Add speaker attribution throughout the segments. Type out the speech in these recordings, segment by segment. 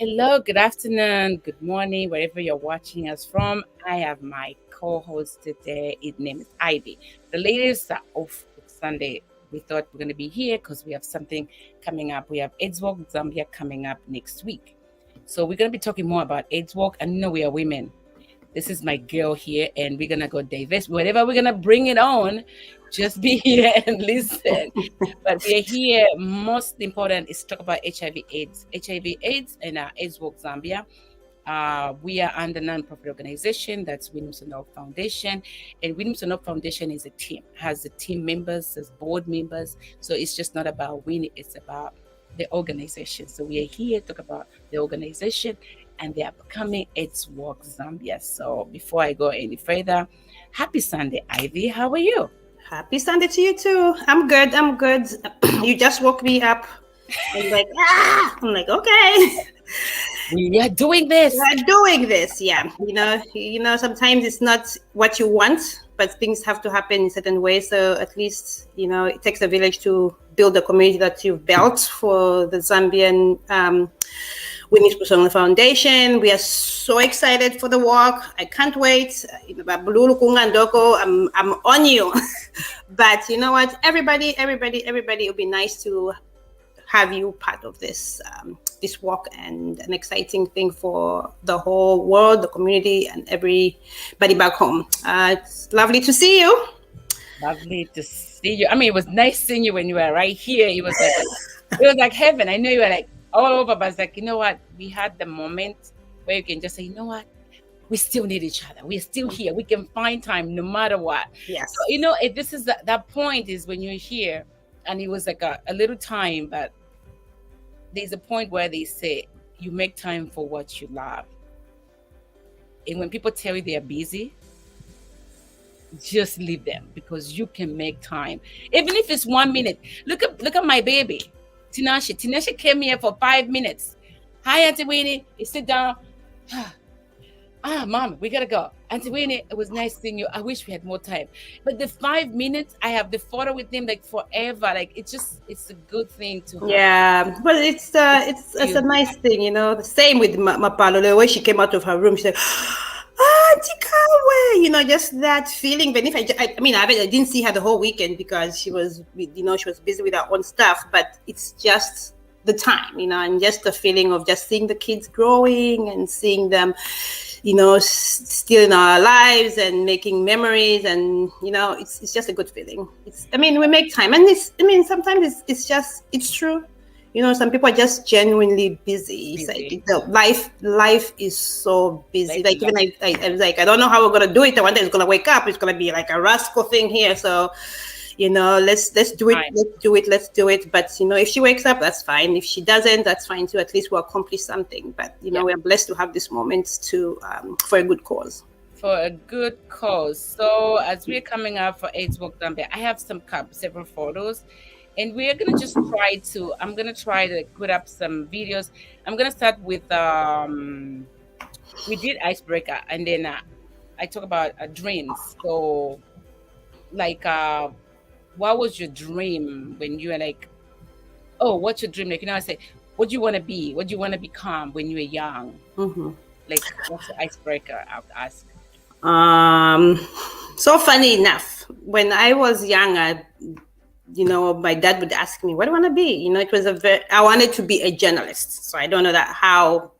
Speaker 1: Hello, good afternoon, good morning, wherever you're watching us from. I have my co-host today. His name is Ivy. The ladies are off Sunday. We thought we're going to be here because we have something coming up. We have AIDS Walk Zambia coming up next week. So we're going to be talking more about AIDS Walk. And we are women. This is my girl here, and we're going to go diverse. Whatever we're going to bring it on, just be here and listen. But we're here. Most important is to talk about HIV/AIDS, and AIDS Walk Zambia. We are under non-profit organization that's Winnie Musonda Foundation, and Winnie Musonda Foundation is a team, has the team members, has board members. So it's just not about Winnie; it's about the organization. So we are here to talk about the organization and the upcoming AIDS Walk Zambia. So before I go any further, happy Sunday, Ivy. How are you?
Speaker 2: Happy Sunday to you too. I'm good. You just woke me up. I'm like, I'm like, okay.
Speaker 1: We are doing this.
Speaker 2: We're doing this. Yeah. Sometimes it's not what you want, but things have to happen in certain ways. So at least, it takes a village to build the community that you've built for the Zambian Winnie Musonda Foundation. We are so excited for the walk. I can't wait. I'm on you. But you know what? Everybody, it would be nice to have you part of this walk, and an exciting thing for the whole world, the community, and everybody back home. It's lovely to see you.
Speaker 1: Lovely to see you. I mean, it was nice seeing you when you were right here. It was like heaven. I know you were like all over, but it's like, you know what? We had the moment where you can just say, you know what? We still need each other. We're still here. We can find time no matter what.
Speaker 2: Yes.
Speaker 1: So, this is that point is when you're here, and it was like a little time, but there's a point where they say you make time for what you love. And when people tell you they are busy, just leave them, because you can make time. Even if it's 1 minute. Look at my baby, Tinashe. Tinashe came here for 5 minutes. Hi, Auntie Winnie. You sit down. Mom, we gotta go. Auntie Winnie, it was nice seeing you. I wish we had more time. But the 5 minutes, I have the photo with him like forever. Like it's a good thing to have.
Speaker 2: Yeah, well, it's a nice thing, The same with Mapalo. The way she came out of her room, she said, Auntie Kawe, just that feeling. But if I didn't see her the whole weekend because she was busy with her own stuff. But it's just the time, and just the feeling of just seeing the kids growing and seeing them, still in our lives and making memories, and it's just a good feeling. We make time, and sometimes it's true. Some people are just genuinely busy. It's like life is so busy. Like even I was like, I don't know how we're gonna do it. I wonder it's gonna wake up. It's gonna be like a rascal thing here. So, let's do it. Let's do it. But if she wakes up, that's fine. If she doesn't, that's fine too. At least we'll accomplish something. But we are blessed to have this moment to for a good cause.
Speaker 1: For a good cause. So as we're coming up for AIDS Walk Zambia, I have several photos. And we're gonna just I'm gonna try to put up some videos. I'm gonna start with we did icebreaker, and then I talk about dreams. So like what was your dream when you were like, oh, what's your dream? Like, I say, what do you want to be? What do you want to become when you were young?
Speaker 2: Mm-hmm.
Speaker 1: Like, what's the icebreaker I would ask?
Speaker 2: So funny enough, when I was younger, my dad would ask me, what do I want to be? It was I wanted to be a journalist. So I don't know how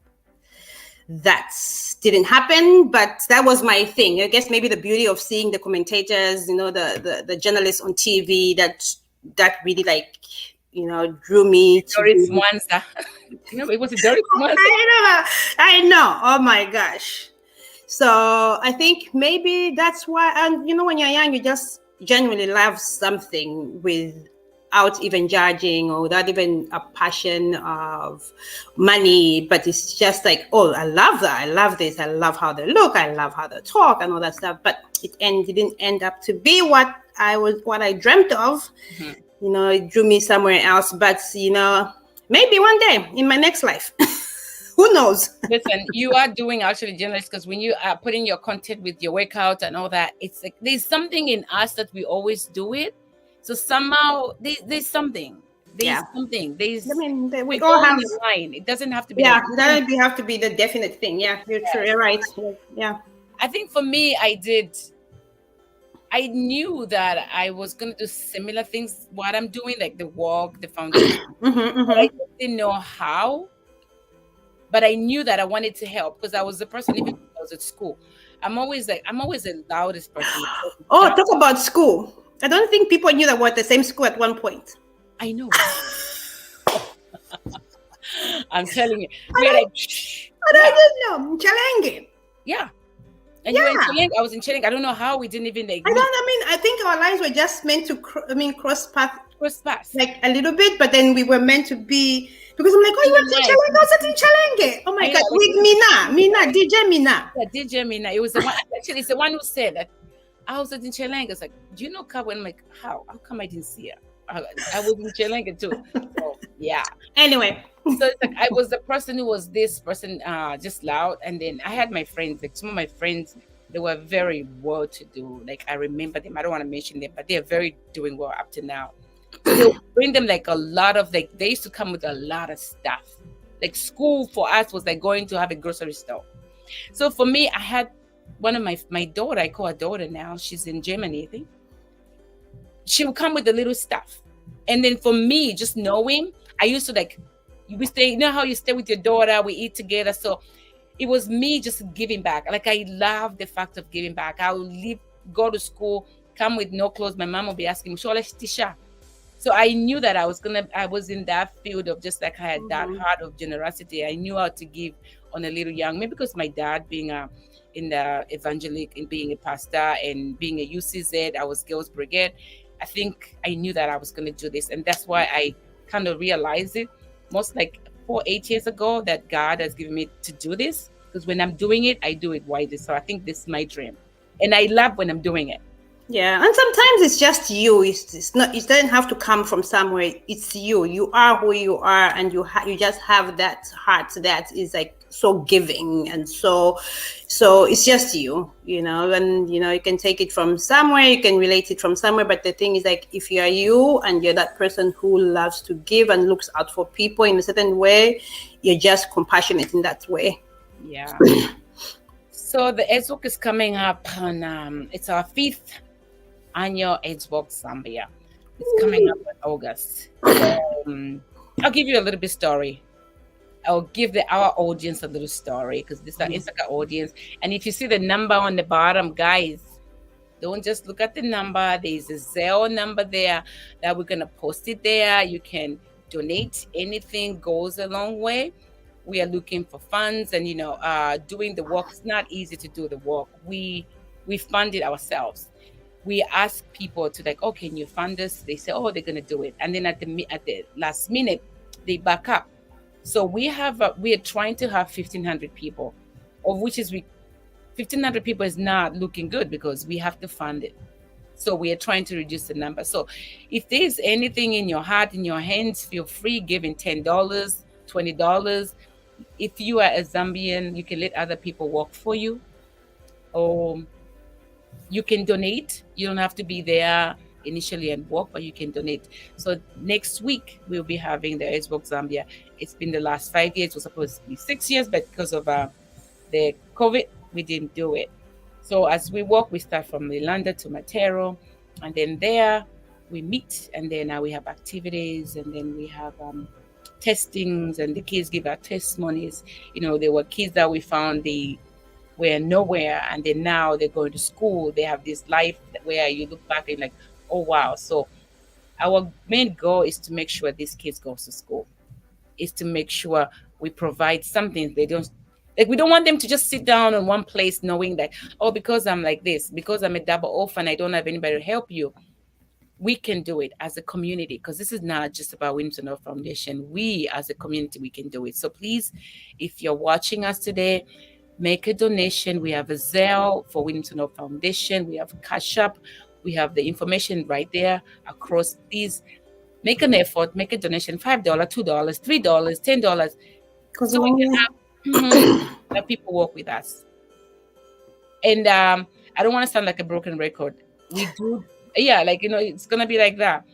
Speaker 2: that didn't happen, but that was my thing. I guess maybe the beauty of seeing the commentators, the journalists on TV, that really drew me to
Speaker 1: Doris Mwanza. It was a Doris Mwanza.
Speaker 2: I know. Oh my gosh. So I think maybe that's why, and when you're young, you just genuinely love something without even judging or without even a passion of money, but it's just like, oh, I love that, I love this, I love how they look, I love how they talk and all that stuff. But it didn't end up to be what I dreamt of. Mm-hmm. It drew me somewhere else, but maybe one day in my next life. Who knows?
Speaker 1: Listen, you are doing actually journalists, because when you are putting your content with your workout and all that, it's like there's something in us that we always do it. So somehow there's something. There's
Speaker 2: Yeah.
Speaker 1: something.
Speaker 2: I mean, we
Speaker 1: We
Speaker 2: all
Speaker 1: go in
Speaker 2: have.
Speaker 1: the line. It doesn't have to be
Speaker 2: Yeah,
Speaker 1: like.
Speaker 2: it doesn't have to be the definite thing. Yeah, you're true.
Speaker 1: Yes.
Speaker 2: You're right. Yeah.
Speaker 1: I think for me, I knew that I was gonna do similar things. What I'm doing, like the walk, the foundation, but I just didn't know how. But I knew that I wanted to help because I was the person. Even when I was at school, I'm always the loudest person.
Speaker 2: Oh, talk about school. I don't think people knew that we're at the same school at one point.
Speaker 1: I know. I'm telling you,
Speaker 2: I
Speaker 1: we're
Speaker 2: don't,
Speaker 1: like, shh.
Speaker 2: I don't know. Challenge.
Speaker 1: Yeah. And you were in Chilling, I was in Chilling. I don't know how we didn't even like.
Speaker 2: I think our lives were just meant to, cross paths
Speaker 1: pass.
Speaker 2: like a little bit, but then we were meant to be, because I'm like, oh, you went to Challenge, I was in Challenge. Oh my God, with Mina, DJ Mina.
Speaker 1: Yeah, DJ Mina. It was the one, actually, it's the one who said that I was in Chilling. It's like, do you know Kawa? I'm like, how? How come I didn't see her? I was in Chilling too. So, yeah.
Speaker 2: Anyway.
Speaker 1: So it's like I was the person who was this person, just loud, and then I had my friends. Like some of my friends, they were very well to do. Like I remember them. I don't want to mention them, but they're very doing well up to now. So they'll bring them like a lot of like they used to come with a lot of stuff. Like school for us was like going to have a grocery store. So for me, I had one of my daughter. I call her daughter now. She's in Germany, I think. She would come with the little stuff, and then for me, just knowing, I used to like. We stay, you know how you stay with your daughter, we eat together. So it was me just giving back. Like I love the fact of giving back. I will leave, go to school, come with no clothes. My mom will be asking me, Tisha. So I knew that I was in that field of just like I had that heart of generosity. I knew how to give on a little young, maybe because my dad being in the evangelic and being a pastor and being a UCZ, I was Girls Brigade. I think I knew that I was going to do this. And that's why I kind of realized it. Most like 8 years ago that God has given me to do this, because when I'm doing it, I do it widely. So I think this is my dream, and I love when I'm doing it.
Speaker 2: Yeah, and sometimes it's just you. It's not. It doesn't have to come from somewhere. It's you. You are who you are, and you just have that heart that is like so giving, and so it's just you, and you can take it from somewhere, you can relate it from somewhere, but the thing is like if you are you and you're that person who loves to give and looks out for people in a certain way, you're just compassionate in that way.
Speaker 1: Yeah. So the AIDS Walk is coming up on it's our 5th Annual AIDS Walk Zambia. It's coming up in August. I'll give you a little bit story. I'll give our audience a little story because this is our Insaka audience. And if you see the number on the bottom, guys, don't just look at the number. There's a Zelle number there that we're going to post it there. You can donate. Anything goes a long way. We are looking for funds and, doing the work. It's not easy to do the work. We fund it ourselves. We ask people to like, oh, can you fund us? They say, oh, they're going to do it. And then at the last minute, they back up. So we are trying to have 1,500 people, of which 1,500 people is not looking good because we have to fund it. So we are trying to reduce the number. So if there's anything in your heart, in your hands, feel free giving $10, $20. If you are a Zambian, you can let other people work for you. Or you can donate. You don't have to be there initially and work, but you can donate. So next week we'll be having the AIDS Walk Zambia. It's been the last 5 years. It was supposed to be 6 years, but because of the COVID, we didn't do it. So as we walk, we start from Milanda to Matero, and then there we meet, and then we have activities, and then we have testings, and the kids give our testimonies. There were kids that we found they were nowhere, and then now they're going to school. They have this life where you look back and like, oh wow. So our main goal is to make sure these kids go to school, is to make sure we provide something. They don't like, we don't want them to just sit down in one place knowing that, oh, because I'm like this, because I'm a double orphan, I don't have anybody to help you. We can do it as a community, because this is not just about Winnie Musonda Foundation. We as a community, we can do it. So please, if you're watching us today, make a donation. We have a Zelle for Winnie Musonda Foundation. We have CashApp. We have the information right there across. Please make an effort, make a donation, $5, $2, $3, $10. So we can have people work with us. And I don't want to sound like a broken record. We do, it's going to be like that.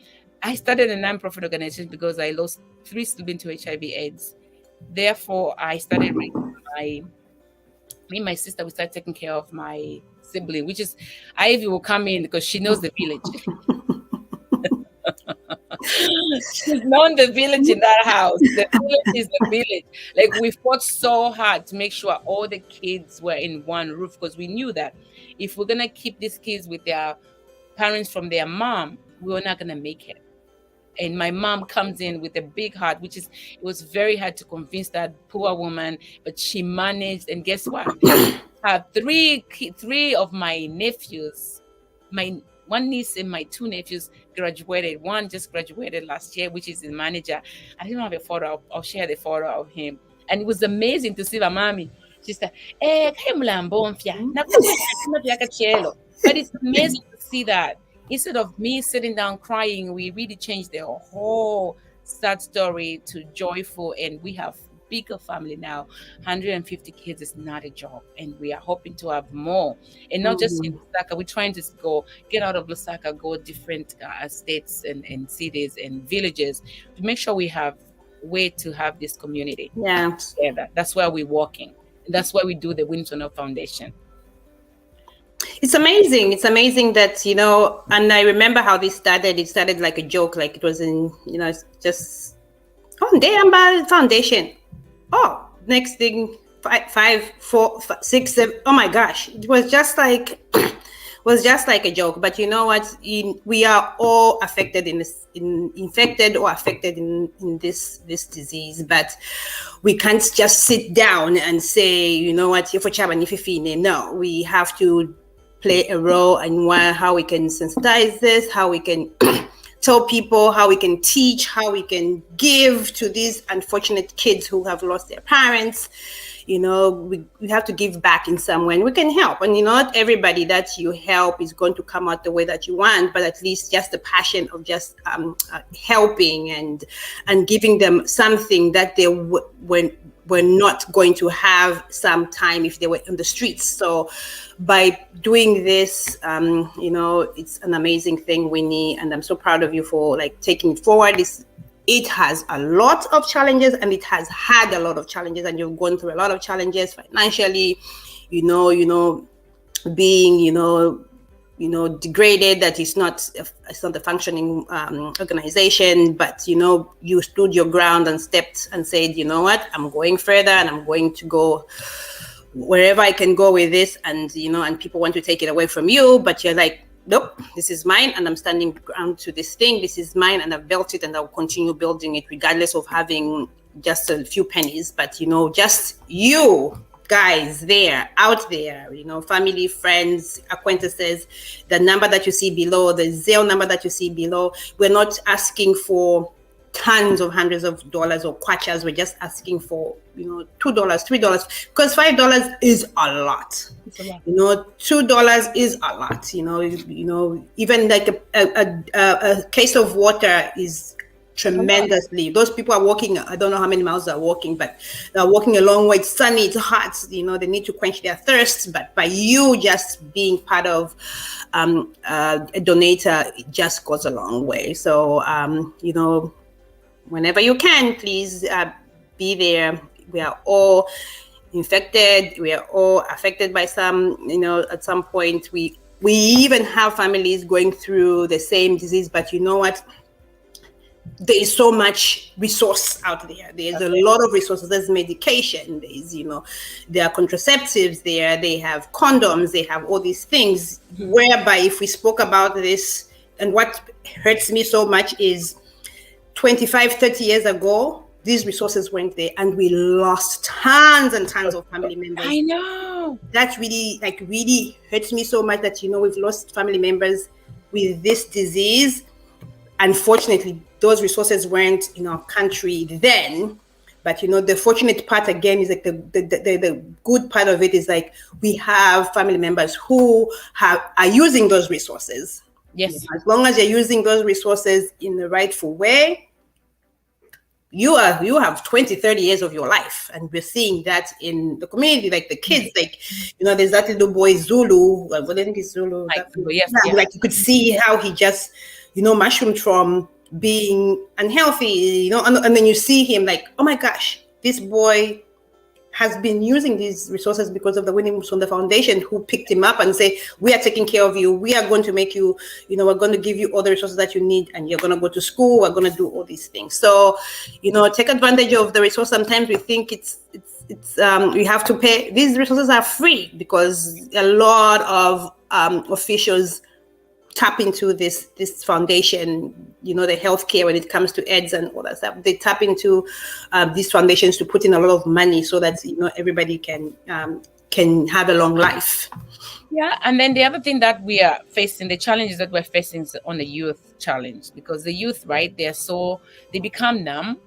Speaker 1: I started a non-profit organization because I lost 3 siblings to HIV/AIDS. Therefore, I started me and my sister. We started taking care of my sibling, which is Ivy will come in because she knows the village. She's known the village in that house. The village is the village. Like, we fought so hard to make sure all the kids were in one roof, because we knew that if we're gonna keep these kids with their parents from their mom, we were not gonna make it. And my mom comes in with a big heart, which is, it was very hard to convince that poor woman, but she managed. And guess what? Three of my nephews, my one niece and my 2 nephews graduated. One just graduated last year, which is the manager. I don't have a photo. I'll share the photo of him. And it was amazing to see my mommy. She said, but it's amazing to see that. Instead of me sitting down crying, we really changed the whole sad story to joyful, and we have bigger family now. 150 kids is not a joke, and we are hoping to have more. And not just in Lusaka, we're trying to get out of Lusaka, go different states and cities and villages to make sure we have a way to have this community.
Speaker 2: Yeah.
Speaker 1: That's where we're working. And that's why we do the Winnie Musonda Foundation.
Speaker 2: It's amazing. It's amazing that, and I remember how this started. It started like a joke, like it was in, just, Ndeyamba Foundation. Oh, next thing, 5, 4, 6, 7. Oh my gosh. It was just like, a joke. But you know what? We are all affected infected or affected in this disease. But we can't just sit down and say, you know what, no, we have to play a role in how we can sensitize this, how we can tell people, how we can teach, how we can give to these unfortunate kids who have lost their parents. We have to give back in some way, and we can help. And not everybody that you help is going to come out the way that you want, but at least just the passion of just helping and giving them something that they were not going to have some time if they were in the streets. So by doing this, it's an amazing thing, Winnie, and I'm so proud of you for taking it forward. It has a lot of challenges, and it has had a lot of challenges, and you've gone through a lot of challenges financially, being, degraded, that it's not a functioning organization, but, you stood your ground and stepped and said, you know what, I'm going further, and I'm going to go wherever I can go with this. And, and people want to take it away from you, but you're like, nope, this is mine, and I'm standing ground to this thing. This is mine, and I've built it, and I'll continue building it regardless of having just a few pennies. But, just you guys out there, family, friends, acquaintances, the number that you see below, the Zelle number that you see below, we're not asking for tons of hundreds of dollars or kwachas. We're just asking for, $2, $3, because $5 is a lot.
Speaker 1: It's a lot.
Speaker 2: $2 is a lot. Even like a case of water is tremendously. Those people are walking, I don't know how many miles they're walking, but they're walking a long way. It's sunny, it's hot, they need to quench their thirst. But by you just being part of a donator, it just goes a long way. So whenever you can, please be there. We are all infected. We are all affected by some, at some point. We even have families going through the same disease, but you know what? There is so much resource out there. There's a lot of resources. There's medication. There's, there are contraceptives there. They have condoms. They have all these things, whereby if we spoke about this, and what hurts me so much is 25, 30 years ago, these resources weren't there, and we lost tons and tons of family members.
Speaker 1: I know.
Speaker 2: That really hurts me so much that, we've lost family members with this disease. Unfortunately, those resources weren't in our country then. But, the fortunate part again is the good part of it is we have family members who are using those resources.
Speaker 1: Yes.
Speaker 2: As long as you're using those resources in the rightful way, you have 20, 30 years of your life. And we're seeing that in the community, the kids, there's that little boy Zulu. What I think is Zulu.
Speaker 1: Yes.
Speaker 2: You could see how he just, mushroomed from being unhealthy, you know, and then you see him like, oh my gosh, this boy has been using these resources because of the Winnie Musonda Foundation, who picked him up and say, we are taking care of you. We are going to make you, you know, we're going to give you all the resources that you need, and you're going to go to school. We're going to do all these things. So, you know, take advantage of the resource. Sometimes we think it's we have to pay. These resources are free because a lot of officials tap into this foundation, you know, the healthcare when it comes to AIDS and all that stuff. They tap into these foundations to put in a lot of money so that, you know, everybody can have a long life.
Speaker 1: Yeah, and then the other thing that we are facing, the challenges that we're facing is on the youth challenge, because the youth, right, they become numb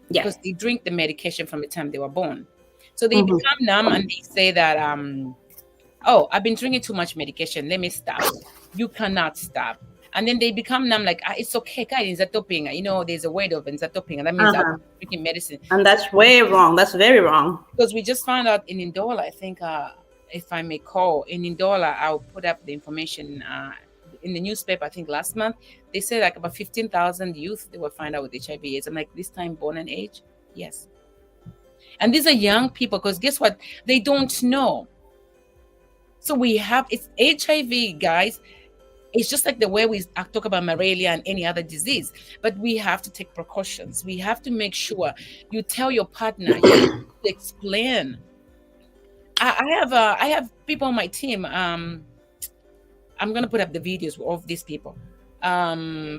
Speaker 1: because they drink the medication from the time they were born. So they become numb and they say that, oh, I've been drinking too much medication, let me stop. You cannot stop. And then they become numb, like, it's okay, guys, you know, there's a word of Insatoping, and that means I'm drinking medicine.
Speaker 2: And that's way wrong. That's very wrong.
Speaker 1: Because we just found out in Ndola, I think, if I may call, in Ndola, I'll put up the information in the newspaper, I think last month, they said like about 15,000 youth, they were found out with HIV AIDS. I'm like, this time born and age? Yes. And these are young people, because guess what? They don't know. So it's HIV, guys. It's just like the way we talk about malaria and any other disease, but we have to take precautions. We have to make sure you tell your partner, you have to explain. I have people on my team. I'm gonna put up the videos of these people.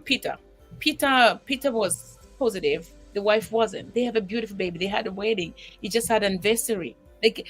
Speaker 1: Peter was positive. The wife wasn't. They have a beautiful baby. They had a wedding. He just had an anniversary. Like,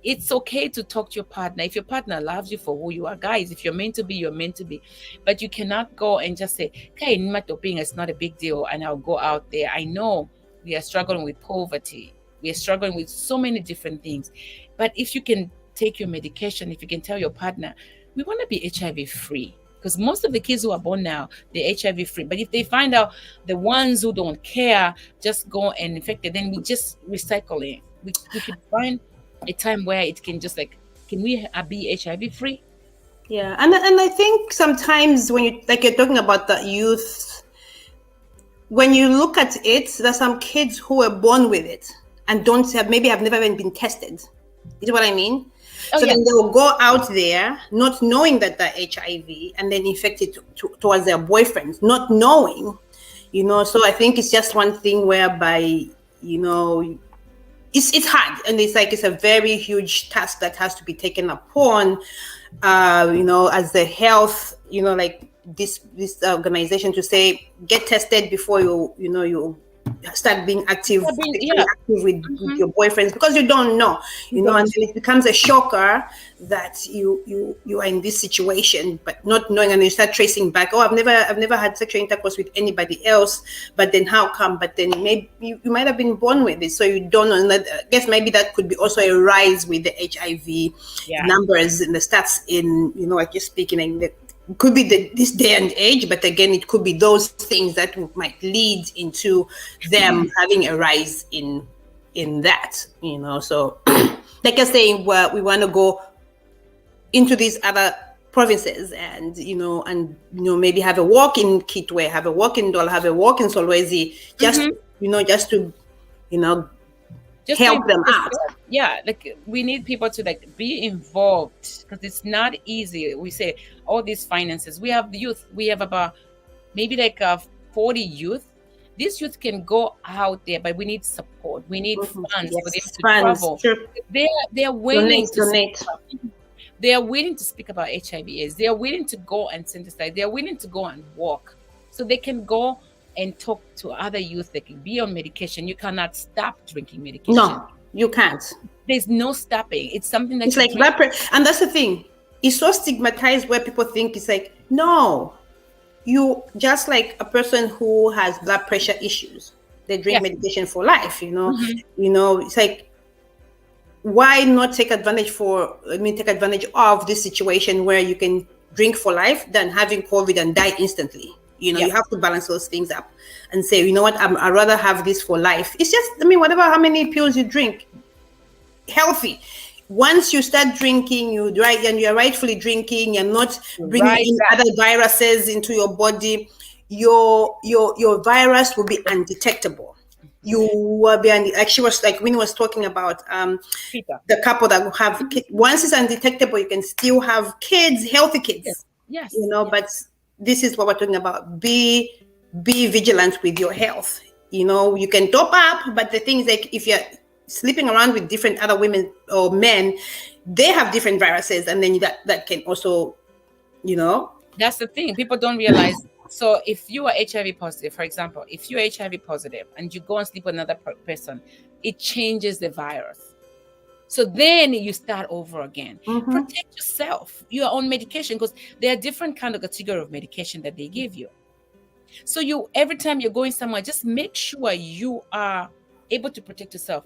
Speaker 1: it's okay to talk to your partner. If your partner loves you for who you are, guys, if you're meant to be, you're meant to be. But you cannot go and just say, "Hey, it's not a big deal," and I'll go out there. I know we are struggling with poverty. We are struggling with so many different things. But if you can take your medication, if you can tell your partner, we want to be HIV free. Because most of the kids who are born now, they're HIV free. But if they find out the ones who don't care just go and infect it, then we just recycle it. We could find a time where it can just like, can we be HIV free?
Speaker 2: Yeah, and I think sometimes when you're talking about the youth, when you look at it, there's some kids who were born with it and maybe have never even been tested. You know what I mean? So then they will go out there not knowing that they're HIV and then infect it towards their boyfriends, not knowing, you know. So I think it's just one thing whereby, you know, it's hard, and it's a very huge task that has to be taken upon, you know, as the health, you know, like this organization to say, get tested before you start being active, with your boyfriends, because you don't know, you know, and then it becomes a shocker that you are in this situation, but not knowing, and you start tracing back. Oh, I've never had sexual intercourse with anybody else, but then how come? But then maybe you might have been born with it, so you don't know. And I guess maybe that could be also a rise with the HIV numbers and the stats in, you know, like you're speaking, and it could be this day and age, but again, it could be those things that might lead into them having a rise in that, you know. So like I say, we want to go into these other provinces and maybe have a walk in Kitwe, have a walk in Dol, have a walk in Solwezi, just to just help them out.
Speaker 1: Yeah, like we need people to like be involved, because it's not easy. We say all these finances. We have the youth. We have about maybe like 40 youth. These youth can go out there, but we need support. We need funds for them to travel. Sure. They're willing to donate. They are willing to speak about HIV/AIDS. They are willing to go and synthesize. They are willing to go and walk, so they can go and talk to other youth that can be on medication. You cannot stop drinking medication.
Speaker 2: No, you can't.
Speaker 1: There's no stopping. It's something that
Speaker 2: it's like blood pressure. And that's the thing. It's so stigmatized where people think it's like, no, you just like a person who has blood pressure issues. They drink medication for life, you know. You know, it's like, why not take advantage of this situation where you can drink for life than having COVID and die instantly? You know, you have to balance those things up and say, you know what, I'd rather have this for life. It's just, how many pills you drink, healthy. Once you start drinking, you're rightfully drinking, you're not bringing in other viruses into your body. your virus will be undetectable. You will be like she was like Winnie was talking about the couple that will have once it's undetectable, you can still have kids, healthy kids.
Speaker 1: Yes.
Speaker 2: You know, but this is what we're talking about. Be vigilant with your health. You know, you can top up, but the thing is, like, if you're sleeping around with different other women or men, they have different viruses, and then that can also, you know.
Speaker 1: That's the thing. People don't realize. So if you are HIV positive, for example, if you're HIV positive and you go and sleep with another person, it changes the virus. So then you start over again. Protect yourself. You are on medication because there are different kind of category of medication that they give you. So every time you're going somewhere, just make sure you are able to protect yourself.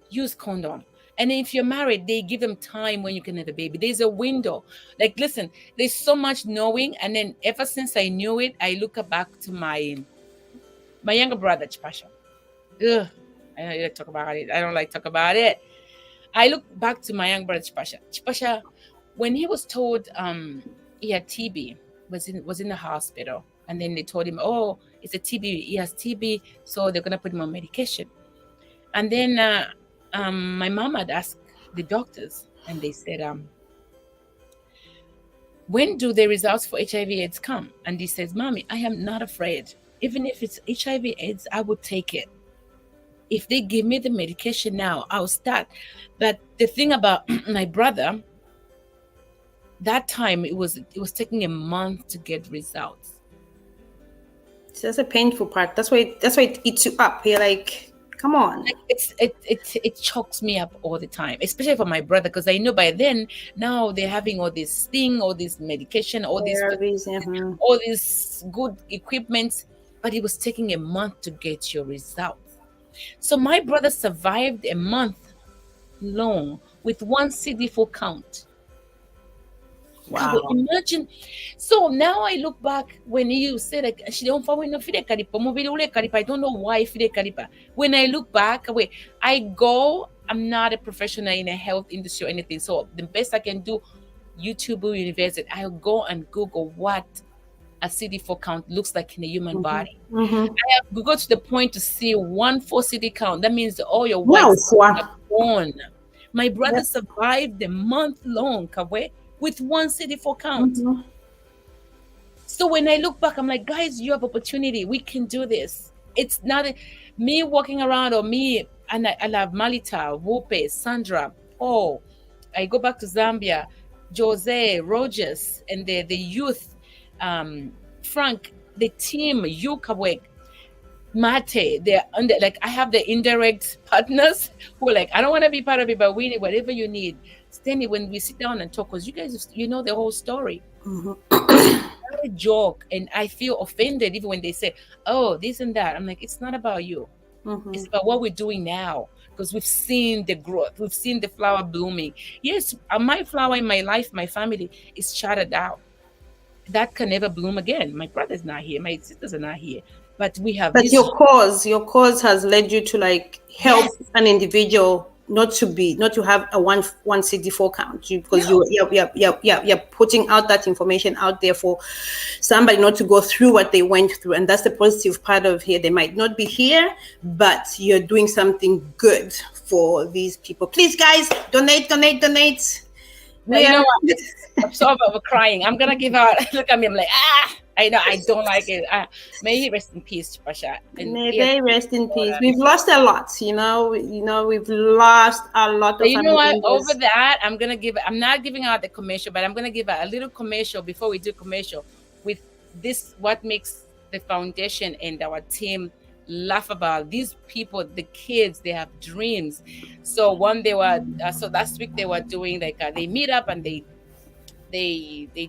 Speaker 1: Use condom. And if you're married, they give them time when you can have a baby. There's a window. Like, listen, there's so much knowing. And then ever since I knew it, I look back to my younger brother, Chipasha. Ugh, I don't like talk about it. I don't like talk about it. I look back to my young brother, Chipasha. Chipasha, when he was told he had TB, was in the hospital. And then they told him, oh, it's a TB. He has TB, so they're going to put him on medication. And then my mom had asked the doctors, and they said, when do the results for HIV/AIDS come? And he says, Mommy, I am not afraid. Even if it's HIV/AIDS, I would take it. If they give me the medication now, I'll start. But the thing about my brother, that time it was taking a month to get results.
Speaker 2: So that's a painful part. That's why it eats you up. You're like, come on.
Speaker 1: Like it chokes me up all the time, especially for my brother, because I know by then now they're having all this thing, all this medication, all this good equipment, but it was taking a month to get your results. So my brother survived a month long with one CD4 count. Wow. Imagine. So now I look back when you said like she don't follow no fide karipa. I don't know why fide karipa. When I look back, I'm not a professional in a health industry or anything. So the best I can do, YouTube University, I'll go and Google what a CD4 count looks like in a human body. I have to go to the point to see 1/4 CD count. That means all your white cells are gone. My brother survived a month long, with one CD4 count. So when I look back, I'm like, guys, you have opportunity. We can do this. It's not me walking around or me, and I love Malita, Wupe, Sandra. Oh, I go back to Zambia, Jose, Rogers, and the youth, Frank, the team, Yukawek, Mate, they're under, like, I have the indirect partners who are like, I don't want to be part of it, but Winnie, whatever you need. Stanley, when we sit down and talk, because you guys, you know the whole story. It's not a joke, and I feel offended even when they say, oh, this and that. I'm like, it's not about you. It's about what we're doing now, because we've seen the growth. We've seen the flower blooming. Yes, my flower in my life, my family is shattered out. That can never bloom again. My brother's not here. My sisters are not here. But we have.
Speaker 2: But your cause has led you to like help an individual not to have a one CD4 count, because you're putting out that information out there for somebody not to go through what they went through, and that's the positive part of here. They might not be here, but you're doing something good for these people. Please, guys, donate.
Speaker 1: You know what? I'm so over crying. I'm gonna give out. Look at me. I'm like, I know I don't like it. May he rest in peace, Pasha.
Speaker 2: May they rest in peace. We've lost a lot, you know. We've lost a lot of.
Speaker 1: You know what? Over that, I'm not giving out the commercial, but I'm gonna give out a little commercial before we do commercial with this. What makes the foundation and our team laugh about these people, the kids, they have dreams. So last week they were doing like they meet up and they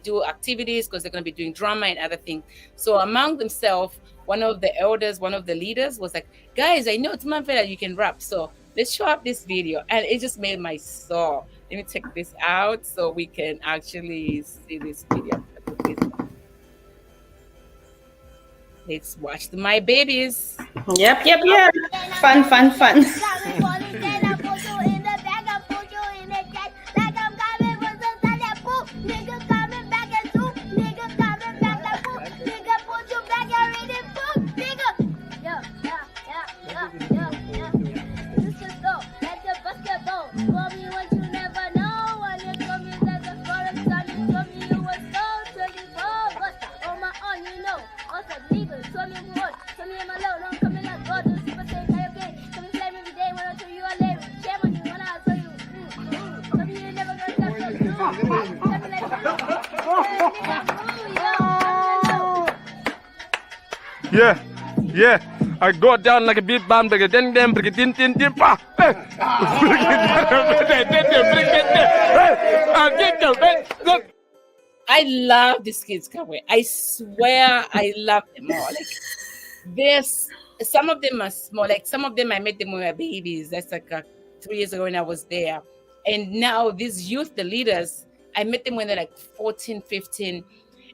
Speaker 1: do activities because they're going to be doing drama and other things. So among themselves, one of the elders, one of the leaders was like, guys, I know it's my that you can rap, so let's show up this video. And it just made my soul. Let me take this out so we can actually see this video. Let's watch my babies.
Speaker 2: Yep. Fun.
Speaker 3: Yeah, yeah. I go down like a big bomb, like a din din, bring it din din din, pa.
Speaker 1: I love these kids, Kawe. I swear I love them all. Like this, some of them are small. Like some of them I met them when they were babies. That's like 3 years ago when I was there. And now these youth, the leaders, I met them when they're like 14, 15.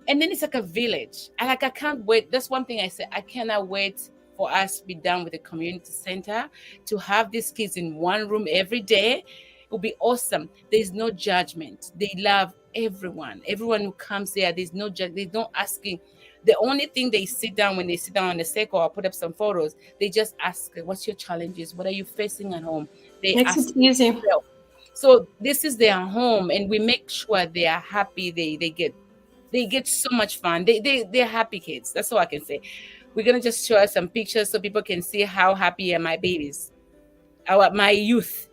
Speaker 1: And then it's like a village. I can't wait. That's one thing I said. I cannot wait for us to be done with the community center, to have these kids in one room every day. It will be awesome. There's no judgment. They love everyone. Everyone who comes there, there's no judgment. There's no asking. The only thing they sit down when they sit down on the circle or put up some photos, they just ask, what's your challenges? What are you facing at home? They
Speaker 2: Makes
Speaker 1: ask
Speaker 2: it easy.
Speaker 1: themselves. So this is their home, and we make sure they are happy. They get so much fun. They're happy kids. That's all I can say. We're gonna just show us some pictures so people can see how happy are my babies, my youth.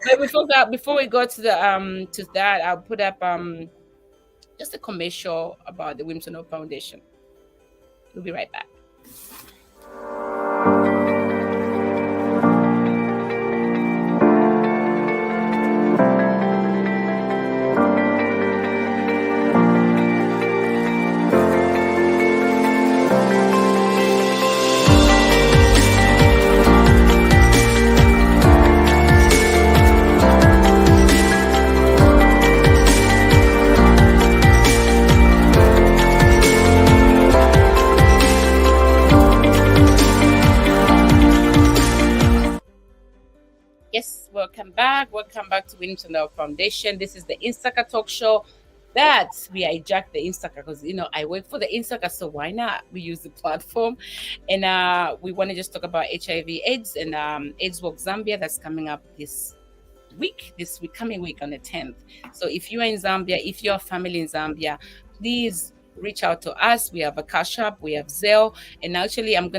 Speaker 1: But before we go to that, I'll put up just a commercial about the Winnie Musonda Foundation. We'll be right back. Yes, welcome back. Welcome back to Winnie Musonda Foundation. This is the Insaka Talk Show. That we hijack the Insaka because I work for the Insaka, so why not? We use the platform, and we want to just talk about HIV/AIDS and AIDS Walk Zambia that's coming up this coming week on the 10th. So if you are in Zambia, if you're a family in Zambia, please reach out to us. We have a CashApp, we have Zelle, and actually I'm on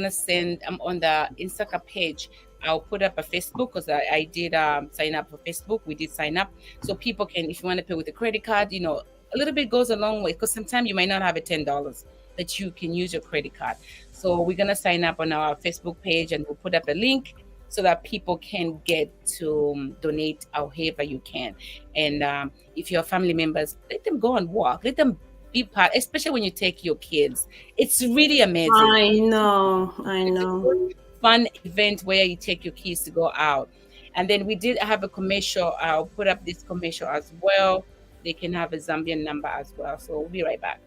Speaker 1: the Insaka page. I'll put up a Facebook because I did sign up for Facebook. We did sign up. So people can, if you want to pay with a credit card, a little bit goes a long way because sometimes you might not have a $10 that you can use your credit card. So we're going to sign up on our Facebook page and we'll put up a link so that people can get to donate however you can. And if you're family members, let them go and walk. Let them be part, especially when you take your kids. It's really amazing.
Speaker 2: I know.
Speaker 1: Fun event where you take your kids to go out. And then we did have a commercial. I'll put up this commercial as well. They can have a Zambian number as well. So we'll be right back.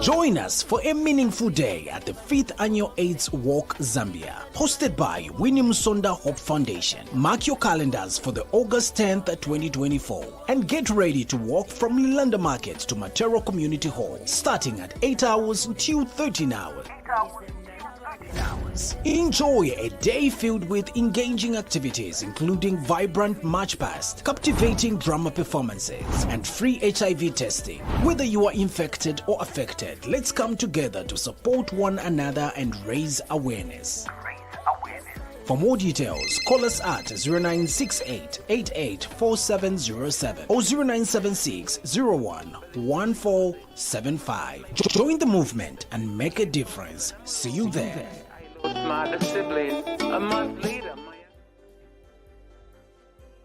Speaker 4: Join us for a meaningful day at the 5th Annual AIDS Walk Zambia, hosted by Winnie Musonda Foundation. Mark your calendars for the August 10th, 2024, and get ready to walk from Lilanda Market to Matero Community Hall, starting at 8 hours until 13 hours. Enjoy a day filled with engaging activities including vibrant march past, captivating drama performances, and free HIV testing. Whether you are infected or affected, let's come together to support one another and raise awareness. For more details, call us at 0968 884707 or 0976 011475. Join the movement and make a difference. See you there.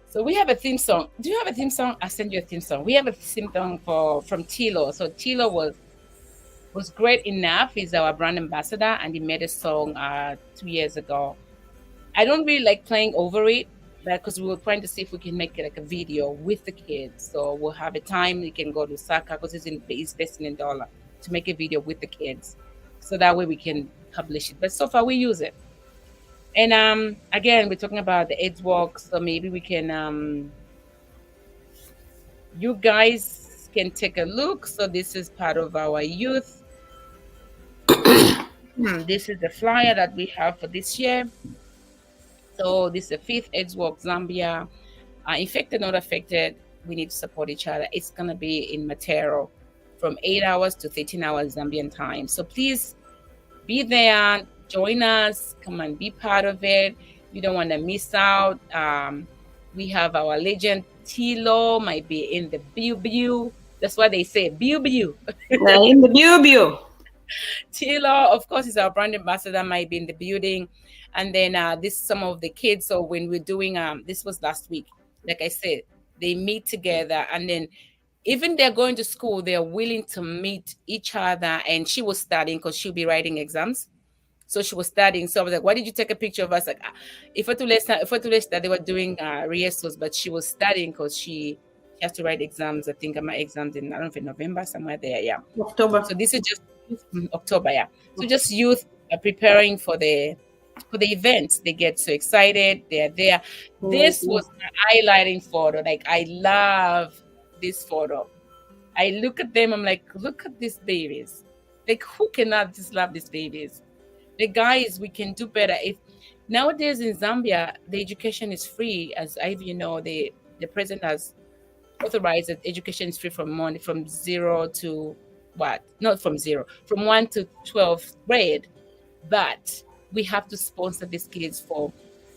Speaker 1: So we have a theme song. Do you have a theme song? I'll send you a theme song. We have a theme song from Tilo. So Tilo was great enough. He's our brand ambassador, and he made a song 2 years ago. I don't really like playing over it, because we were trying to see if we can make it like a video with the kids. So we'll have a time we can go to Saka because he's based in Ndola to make a video with the kids. So that way we can publish it. But so far we use it. And again, we're talking about the AIDS Walk. So maybe we can, you guys can take a look. So this is part of our youth. This is the flyer that we have for this year. So this is the 5th AIDS Walk Zambia. Infected, not affected. we need to support each other. It's going to be in Matero from 8 hours to 13 hours Zambian time. So please be there, join us, come and be part of it. You don't want to miss out. We have our legend Tilo might be in the Biu. That's what they say, Biu.
Speaker 2: In the Biu.
Speaker 1: Tilo, of course, is our brand ambassador, might be in the building. And then this some of the kids. So when we're doing, this was last week, like I said, they meet together, and then even they're going to school, they're willing to meet each other. And she was studying because she'll be writing exams. So she was studying. So I was like, why did you take a picture of us? Like, if I to that they were doing rehearsals, but she was studying because she has to write exams. I think my exams in, I don't know, in November, somewhere there. Yeah.
Speaker 2: October.
Speaker 1: So this is just October. Yeah. So just youth are preparing for the events. They get so excited. They're there. This was my highlighting photo. Like, I love this photo. I look at them. I'm like, look at these babies. Like, who cannot just love these babies? The guys, we can do better. If nowadays in Zambia, the education is free, as Ivy, the president has authorized that education is free from 0 to what? Not from 0, from 1 to 12th grade. But we have to sponsor these kids for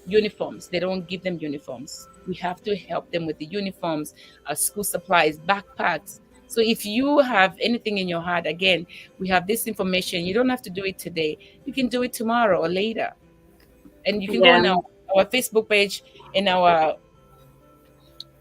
Speaker 1: uniforms. They don't give them uniforms. We have to help them with the uniforms, school supplies, backpacks. So if you have anything in your heart, again, we have this information. You don't have to do it today. You can do it tomorrow or later. And you can go on our Facebook page and our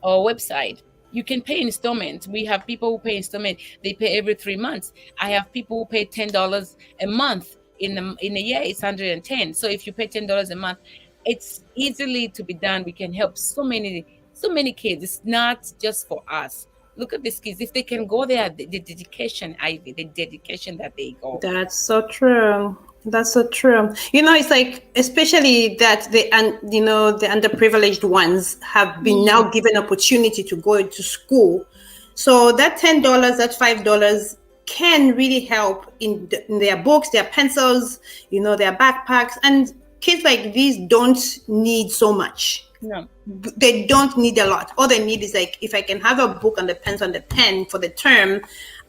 Speaker 1: website. You can pay installment. We have people who pay installment. They pay every 3 months. I have people who pay $10 a month. In a year, it's $110. So if you pay $10 a month, it's easily to be done. We can help so many kids. It's not just for us. Look at these kids. If they can go there, the dedication, Ivy, the dedication that they go.
Speaker 2: That's so true. That's so true. It's like, especially that the underprivileged ones have been now given opportunity to go into school. So that $10, that $5 can really help in their books, their pencils, their backpacks. And kids like these don't need so much.
Speaker 1: No.
Speaker 2: They don't need a lot. All they need is, like, if I can have a book and the pencil and the pen for the term,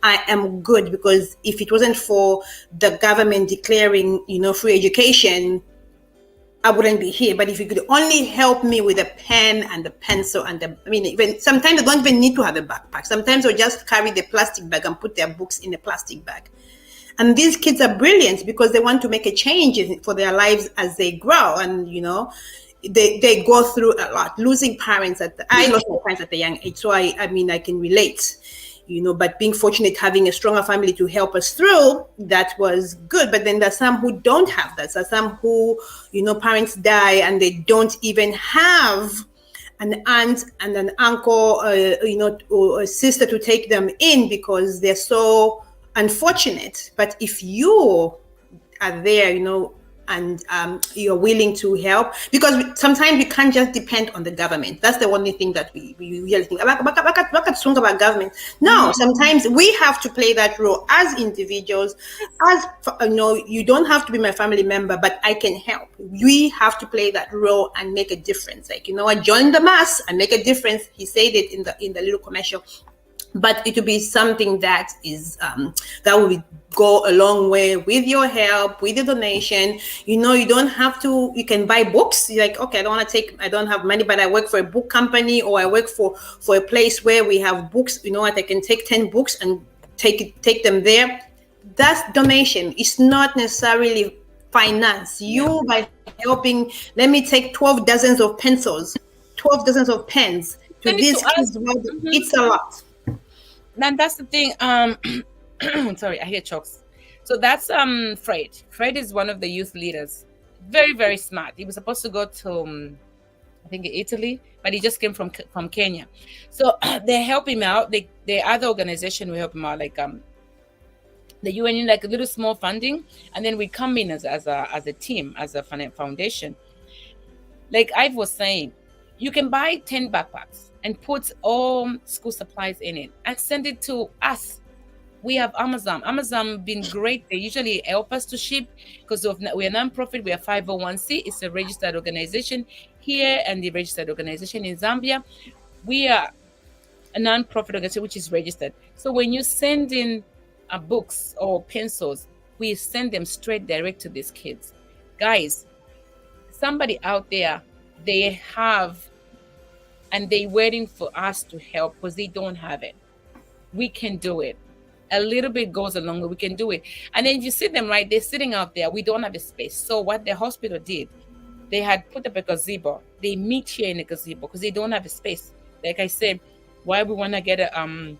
Speaker 2: I am good. Because if it wasn't for the government declaring, free education, I wouldn't be here. But if you could only help me with a pen and the pencil and even sometimes they don't even need to have a backpack. Sometimes they'll just carry the plastic bag and put their books in a plastic bag. And these kids are brilliant because they want to make a change for their lives as they grow. And, they go through a lot. Losing parents I lost my parents at a young age. So I can relate. But being fortunate, having a stronger family to help us through, that was good. But then there's some who don't have that. There's some who, parents die and they don't even have an aunt and an uncle, or a sister to take them in because they're so unfortunate. But if you are there, and you're willing to help, because sometimes we can't just depend on the government. That's the only thing that we really think about government. No, sometimes we have to play that role as individuals. As you don't have to be my family member, but I can help. We have to play that role and make a difference. Like, I join the mass and make a difference. He said it in the little commercial. But it will be something that is that will go a long way with your help, with the donation. You don't have to. You can buy books. You're like, okay, I don't have money, but I work for a book company, or I work for a place where we have books. I can take 10 books and take them there. That's donation. It's not necessarily finance. You, by helping, let me take 12 dozens of pencils, 12 dozens of pens to these kids. It's a lot.
Speaker 1: And that's the thing. Sorry, I hear chokes. So that's Fred. Fred is one of the youth leaders. Very, very smart. He was supposed to go to, I think, Italy, but he just came from Kenya. So they help him out. The other organization will help him out, like the UN, like a little small funding, and then we come in as a team, as a foundation. Like I was saying, you can buy 10 backpacks and put all school supplies in it and send it to us. We have Amazon. Amazon been great. They usually help us to ship because we're a non-profit. We are 501c. It's a registered organization here and the registered organization in Zambia. We are a non-profit organization which is registered. So when you send in books or pencils, we send them straight direct to these kids. Guys, somebody out there, they have, and they waiting for us to help because they don't have it. We can do it. A little bit goes a long way. We can do it. And then you see them, right? They're sitting out there. We don't have a space. So what the hospital did, they had put up a gazebo. They meet here in a gazebo because they don't have a space. Like I said, why we want to get a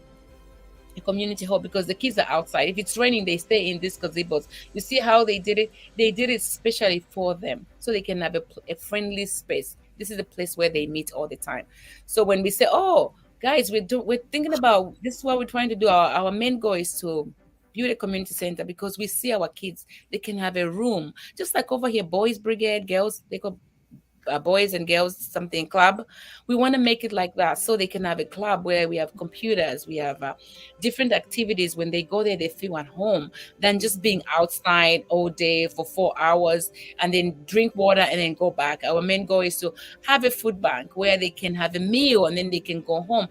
Speaker 1: community hall, because the kids are outside. If it's raining, they stay in these gazebos. You see how they did it? They did it specially for them so they can have a friendly space. This is a place where they meet all the time. So when we say, oh, guys, we're thinking about, this is what we're trying to do. Our main goal is to build a community center because we see our kids, they can have a room. Just like over here, Boys Brigade, girls, they go boys and girls something club. We want to make it like that so they can have a club where we have computers, we have different activities. When they go there, they feel at home than just being outside all day for 4 hours and then drink water and then go back. Our main goal is to have a food bank where they can have a meal and then they can go home.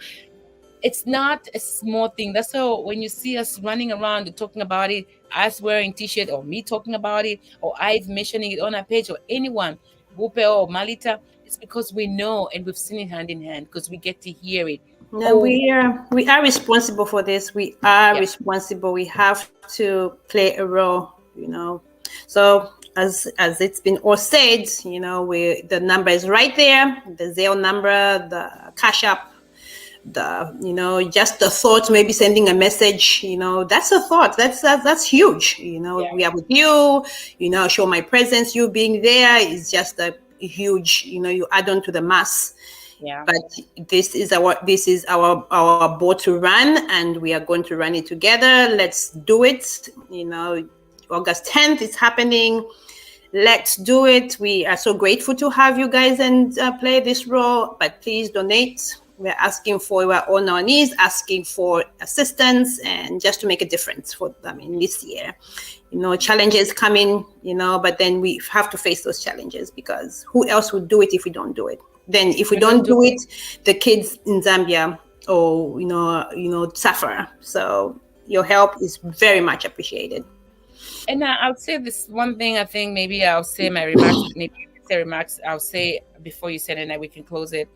Speaker 1: It's not a small thing. That's how when you see us running around talking about it, us wearing t-shirt or me talking about it or I've mentioning it on our page or anyone, Bupe or Malita, it's because we know and we've seen it hand in hand because we get to hear it.
Speaker 2: No, we are responsible for this. We are responsible. We have to play a role, So as it's been all said, the number is right there. The Zelle number, the CashApp, just the thought, maybe sending a message, that's a thought. That's huge. We are with you, show my presence. You being there is just a huge, you add on to the mass. Yeah. But this is our boat to run, and we are going to run it together. Let's do it. August 10th is happening. Let's do it. We are so grateful to have you guys and play this role, but please donate. We're on our knees, asking for assistance and just to make a difference for them in this year. Challenges coming, but then we have to face those challenges because who else would do it if we don't do it? Then if we don't do it, the kids in Zambia suffer. So your help is very much appreciated.
Speaker 1: And I'll say this one thing. I think maybe I'll say my remarks. Maybe say remarks. I'll say before you said it, and we can close it.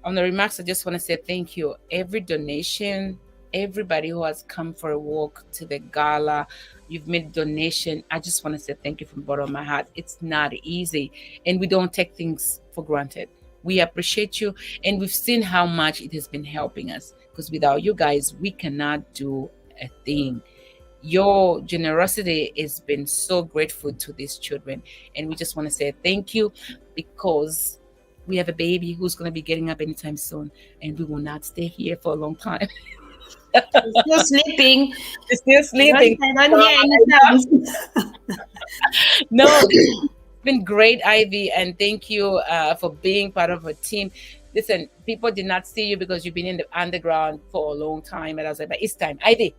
Speaker 1: On the remarks, I just want to say thank you. Every donation, everybody who has come for a walk to the gala, you've made a donation. I just want to say thank you from the bottom of my heart. It's not easy, and we don't take things for granted. We appreciate you, and we've seen how much it has been helping us, because without you guys, we cannot do a thing. Your generosity has been so grateful to these children, and we just want to say thank you, because we have a baby who's going to be getting up anytime soon, and we will not stay here for a long time.
Speaker 2: Still sleeping.
Speaker 1: Still sleeping.
Speaker 2: I don't hear any sounds.
Speaker 1: No, it's been great, Ivy, and thank you for being part of a team. Listen, people did not see you because you've been in the underground for a long time, and I was like, but it's time, Ivy.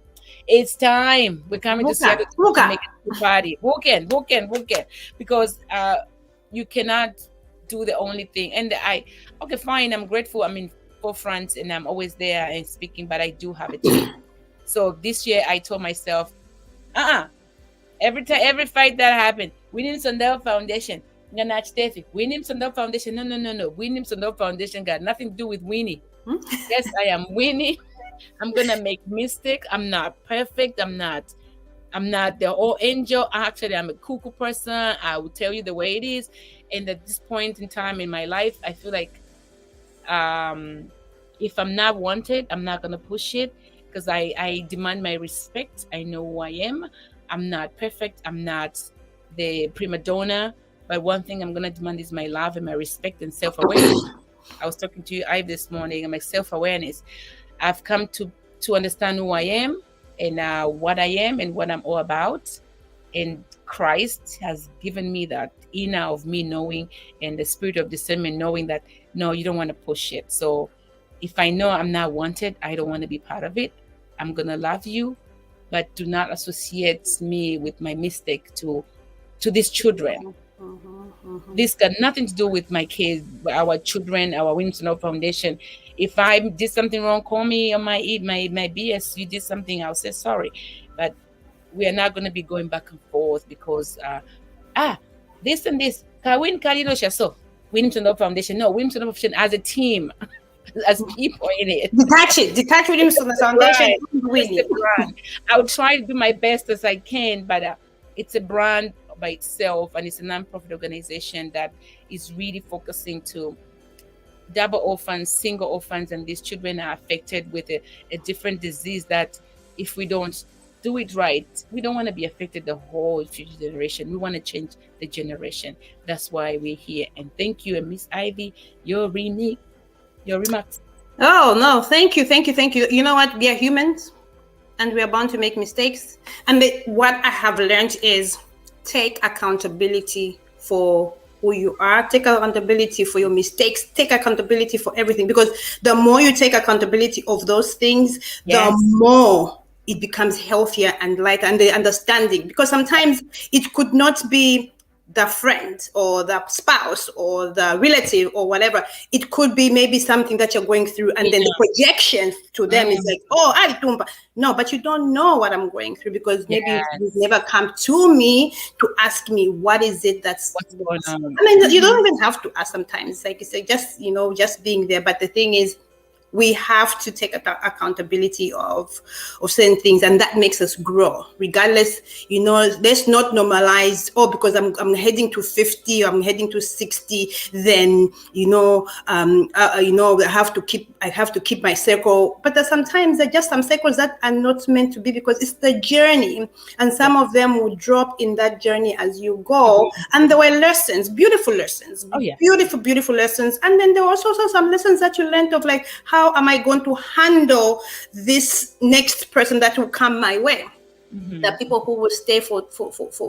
Speaker 1: It's time. We're coming to Seattle to make a party. Weekend. Because you cannot do the only thing. And okay, fine, I'm grateful. I'm in forefront and I'm always there and speaking, but I do have a team. So this year I told myself, every fight that happened, Winnie Musonda Foundation, Winnie Musonda Foundation, no. Winnie Musonda Foundation got nothing to do with Winnie. Yes, I am Winnie. I'm gonna make mistakes. I'm not perfect. I'm not the whole angel. Actually, I'm a cuckoo person. I will tell you the way it is. And at this point in time in my life, I feel like if I'm not wanted, I'm not going to push it, because I demand my respect. I know who I am. I'm not perfect. I'm not the prima donna. But one thing I'm going to demand is my love and my respect and self-awareness. I was talking to you, Ive, this morning, and my self-awareness. I've come to understand who I am and what I am and what I'm all about. And Christ has given me that inner of me knowing, and the spirit of discernment knowing that, no, you don't want to push it. So if I know I'm not wanted, I don't want to be part of it. I'm going to love you, but do not associate me with my mistake to these children. This got nothing to do with my kids, our children, our Winnie Musonda Foundation. If I did something wrong, call me on my BS. You did something, I'll say sorry. But we are not going to be going back and forth because this and this. Kawin Kalilo Shaso, Winnie Musonda Foundation. No, Winnie Musonda Foundation as a team, as people in it.
Speaker 2: Detach Winnie Musonda Foundation.
Speaker 1: Right. I will try to do my best as I can, but it's a brand by itself, and it's a non-profit organization that is really focusing to double orphans, single orphans, and these children are affected with a different disease that if we don't do it right, we don't want to be affected the whole future generation. We want to change the generation. That's why we're here. And thank you, and Miss Ivy, your remarks.
Speaker 2: Oh no, thank you. You know what? We are humans, and we are bound to make mistakes. And what I have learned is take accountability for who you are. Take accountability for your mistakes. Take accountability for everything. Because the more you take accountability of those things, the more it becomes healthier and lighter, and the understanding. Because sometimes it could not be the friend or the spouse or the relative or whatever. It could be maybe something that you're going through, and then the projection to them is like, oh, Alitumba. No, but you don't know what I'm going through, because maybe you've never come to me to ask me what is it that's
Speaker 1: what's going on.
Speaker 2: I mean, you don't even have to ask sometimes. Like you say, just being there. But the thing is, we have to take accountability of certain things, and that makes us grow. Regardless, let's not normalize. Oh, because I'm heading to 50, I'm heading to 60. Then I have to keep my circle. But sometimes there are just some circles that are not meant to be, because it's the journey, and some of them will drop in that journey as you go. And there were lessons, beautiful lessons, beautiful lessons, and then there were also some lessons that you learned of, like, how am I going to handle this next person that will come my way? The people who will stay for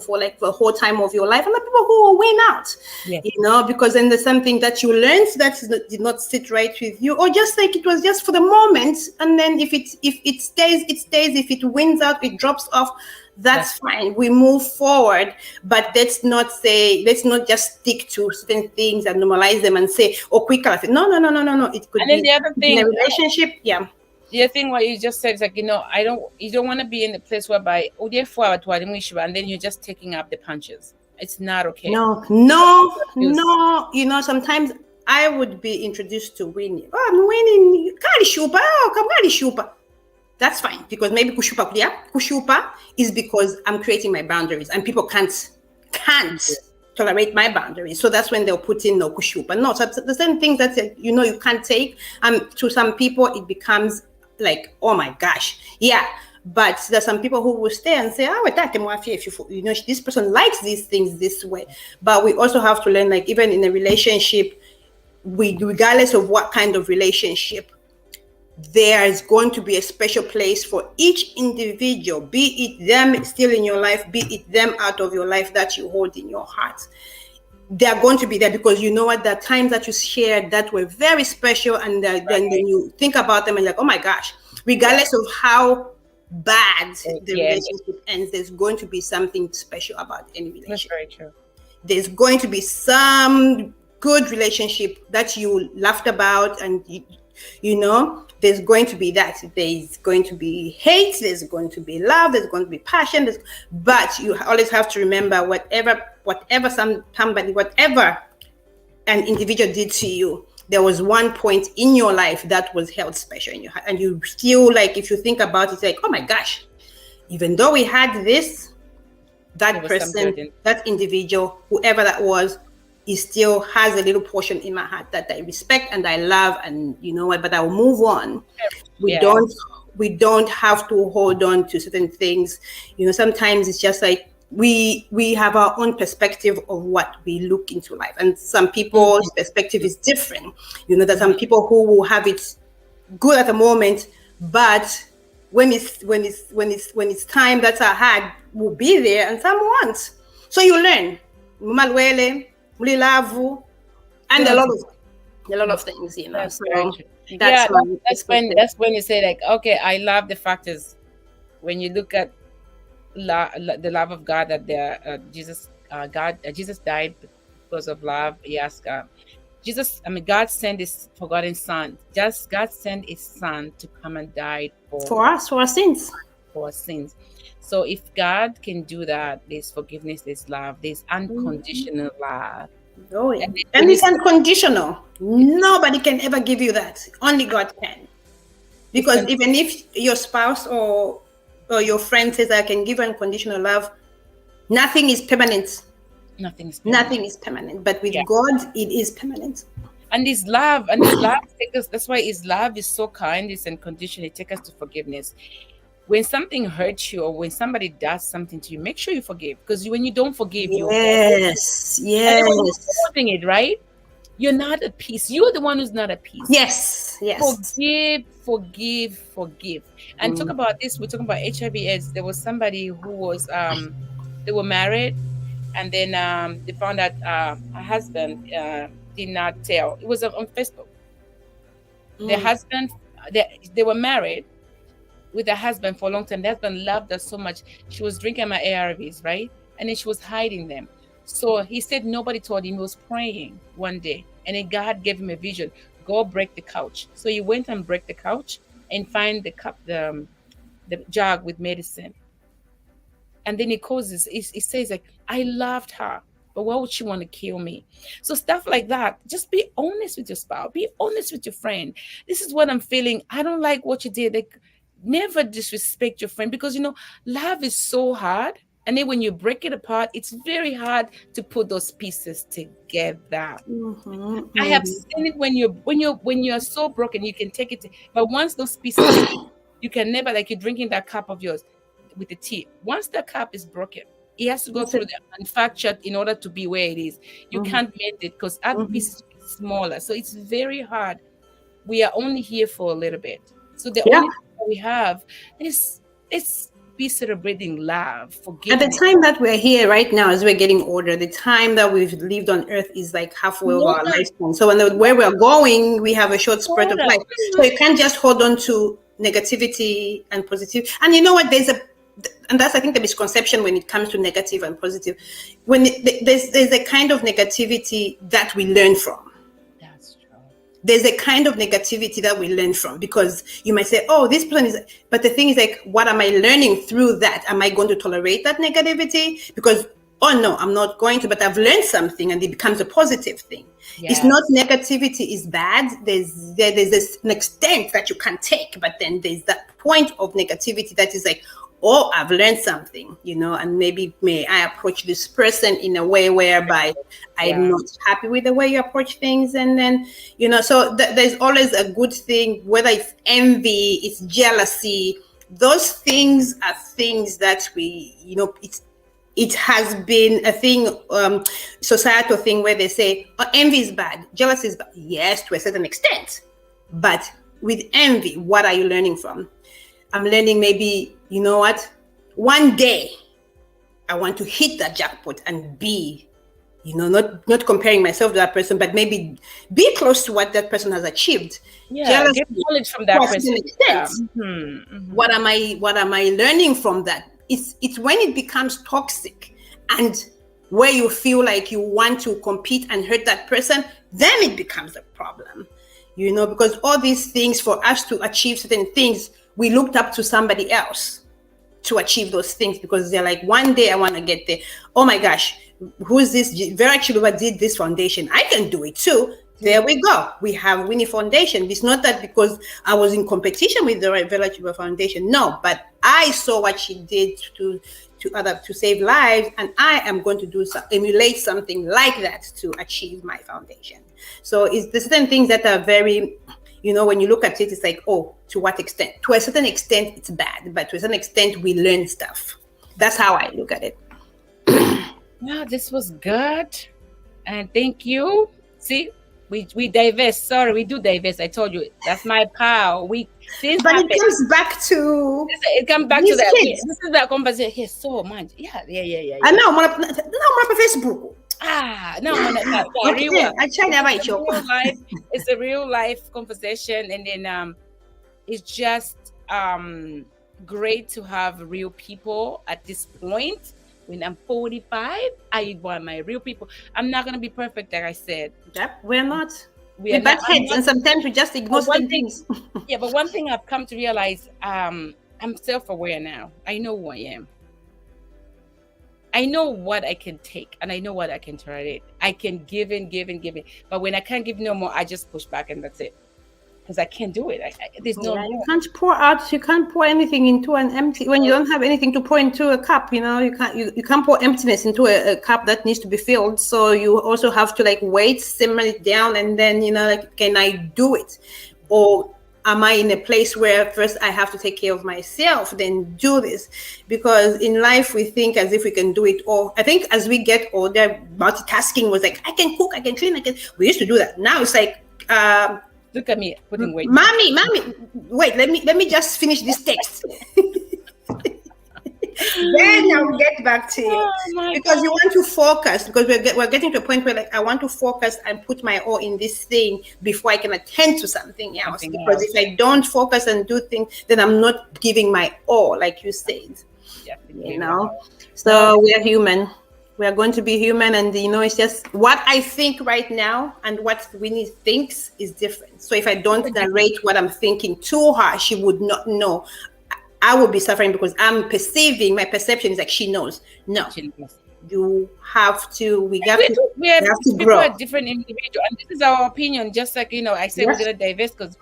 Speaker 2: like the whole time of your life, and the people who will win out. Because then there's something that you learned that did not sit right with you, or just like it was just for the moment, and then if it stays, it stays. If it wins out, it drops off. That's fine. We move forward, but let's not just stick to certain things and normalize them and say, "Oh, quicker." No. It could be
Speaker 1: the other thing,
Speaker 2: in a relationship.
Speaker 1: The thing what you just said is like, you don't want to be in a place whereby and then you're just taking up the punches. It's not okay.
Speaker 2: No. Sometimes I would be introduced to Winnie. Oh, I'm winning. Come That's fine, because maybe kushupa is because I'm creating my boundaries, and people can't tolerate my boundaries. So that's when they'll put in no kushupa. No, so the same things that you can't take. To some people it becomes like, oh my gosh, But there's some people who will stay and say, this person likes these things this way. But we also have to learn, like, even in a relationship, regardless of what kind of relationship, there is going to be a special place for each individual, be it them still in your life, be it them out of your life that you hold in your heart. They're going to be there, because you know what, the times that you shared that were very special, and then you think about them and you're like, oh my gosh, regardless of how bad the relationship ends, there's going to be something special about any relationship.
Speaker 1: That's very true.
Speaker 2: There's going to be some good relationship that you laughed about, and there's going to be that. There's going to be hate, there's going to be love, there's going to be passion, but you always have to remember, whatever an individual did to you, there was one point in your life that was held special in your heart, and you still, like, if you think about it, like, oh my gosh, even though we had this, that person, that individual, whoever that was, it still has a little portion in my heart that I respect and I love, and but I will move on. We don't have to hold on to certain things. Sometimes it's just like we have our own perspective of what we look into life, and some people's perspective is different. There's some people who will have it good at the moment, but when it's time that's ahead, will be there, and some won't. So you learn. And a lot of things,
Speaker 1: That's
Speaker 2: so
Speaker 1: that's when you say, like, okay, I love the factors. When you look at the love of God that Jesus Jesus died because of love. He asked God sent his forgotten son. God sent his son to come and die
Speaker 2: for us, for our sins.
Speaker 1: For our sins. So if God can do that, there's forgiveness, there's love, there's unconditional love.
Speaker 2: Oh, yeah. And it's unconditional. Nobody can ever give you that. Only God can. Because even if your spouse or your friend says, I can give unconditional love, nothing is permanent.
Speaker 1: Nothing is permanent.
Speaker 2: Nothing is permanent. But with God, it is permanent.
Speaker 1: And his love takes us. That's why his love is so kind, it's unconditional. It takes us to forgiveness. When something hurts you or when somebody does something to you, make sure you forgive. Because when you don't forgive, you're holding it, right? You're not at peace. You're the one who's not at peace.
Speaker 2: Yes.
Speaker 1: Forgive. And talk about this. We're talking about HIV/AIDS. There was somebody who was they were married, and then they found out her husband did not tell. It was on Facebook. The husband, they were married with the husband for a long time. The husband loved her so much. She was drinking my ARVs, right? And then she was hiding them. So he said nobody told him. He was praying one day, and then God gave him a vision. Go break the couch. So he went and break the couch and find the cup, the jug with medicine. And then he causes, he says like, I loved her, but why would she want to kill me? So stuff like that. Just be honest with your spouse. Be honest with your friend. This is what I'm feeling. I don't like what you did. Like, never disrespect your friend, because love is so hard. And then when you break it apart, it's very hard to put those pieces together. I have seen it when you're so broken, you can take it. But once those pieces, you can never, like you're drinking that cup of yours with the tea. Once the cup is broken, it has to go through the manufactured in order to be where it is. You can't mend it because other pieces are smaller. So it's very hard. We are only here for a little bit. So the only thing that we have is be celebrating love, forgiveness.
Speaker 2: At the time that we're here right now, as we're getting older, the time that we've lived on earth is like halfway of our lifespan. So where we're going, we have a short spread of life. So you can't just hold on to negativity and positive. And you know what? And that's, I think, the misconception when it comes to negative and positive. When there's a kind of negativity that we learn from. There's a kind of negativity that we learn from, because you might say, oh, this person is, but the thing is like, what am I learning through that? Am I going to tolerate that negativity? Because, oh no, I'm not going to, but I've learned something and it becomes a positive thing. Yes. It's not negativity is bad. There's an extent that you can take, but then there's that point of negativity that is like, oh, I've learned something, and maybe may I approach this person in a way whereby I'm not happy with the way you approach things. And then, so there's always a good thing, whether it's envy, it's jealousy. Those things are things that we, it has been a thing, societal thing where they say, oh, envy is bad, jealousy is bad. Yes, to a certain extent. But with envy, what are you learning from? I'm learning maybe, you know what? One day I want to hit that jackpot and be, not comparing myself to that person, but maybe be close to what that person has achieved.
Speaker 1: Yeah, get knowledge from that person.
Speaker 2: What am I learning from that? It's when it becomes toxic and where you feel like you want to compete and hurt that person, then it becomes a problem. Because all these things, for us to achieve certain things, we looked up to somebody else to achieve those things, because they're like, one day I want to get there. Oh my gosh, who's this? Vera Chiluba did this foundation. I can do it too. There we go. We have Winnie Foundation. It's not that because I was in competition with the Vera Chiluba Foundation. No, but I saw what she did to save lives, and I am going to emulate something like that to achieve my foundation. So it's the certain things that are very, when you look at it, it's like, oh, to what extent? To a certain extent, it's bad, but to a certain extent, we learn stuff. That's how I look at it.
Speaker 1: Yeah, this was good. And thank you. See, we divest. Sorry, we do divest. I told you, that's my pal.
Speaker 2: But it comes back to...
Speaker 1: It comes back to that. This is that conversation here so much. Yeah.
Speaker 2: I know. I'm on Facebook.
Speaker 1: No, real life. It's a real life conversation, and then it's just great to have real people at this point, When I'm 45, I want my real people. I'm not gonna be perfect, like I said.
Speaker 2: Yep, we're not.
Speaker 1: We
Speaker 2: We
Speaker 1: are
Speaker 2: butt
Speaker 1: not. I'm
Speaker 2: heads,
Speaker 1: not.
Speaker 2: and sometimes we just ignore
Speaker 1: But one
Speaker 2: certain
Speaker 1: thing,
Speaker 2: things.
Speaker 1: yeah. But one thing I've come to realize, I'm self-aware now. I know who I am. I know what I can take, and I know what I can tolerate. I can give in. But when I can't give no more, I just push back, and that's it. Because I can't do it. There's no
Speaker 2: Yeah,
Speaker 1: room.
Speaker 2: you can't pour out. You can't pour anything into an empty. When you don't have anything to pour into a cup, you know, you can't pour emptiness into a cup that needs to be filled. So you also have to like wait, simmer it down, and then, you know, like, can I do it, or am I in a place where first I have to take care of myself, then do this? Because in life we think as if we can do it all. I think as we get older, multitasking was like, I can cook, I can clean, we used to do that. Now it's like,
Speaker 1: Look at me putting weight.
Speaker 2: Mommy, wait, let me just finish this text. Then I'll get back to you. Because you want to focus, because we're getting to a point where like I want to focus and put my all in this thing before I can attend to something else. Because if I don't focus and do things, then I'm not giving my all, like you said.
Speaker 1: Definitely.
Speaker 2: You know, so we're human. We are going to be human, and you know, it's just what I think right now and what Winnie thinks is different. So if I don't narrate what I'm thinking to her, she would not know. I will be suffering because I'm perceiving, my perception is like she knows. No, you have to. We have to grow.
Speaker 1: People are different individuals, and this is our opinion. Just like, you know, I said, we're gonna divest because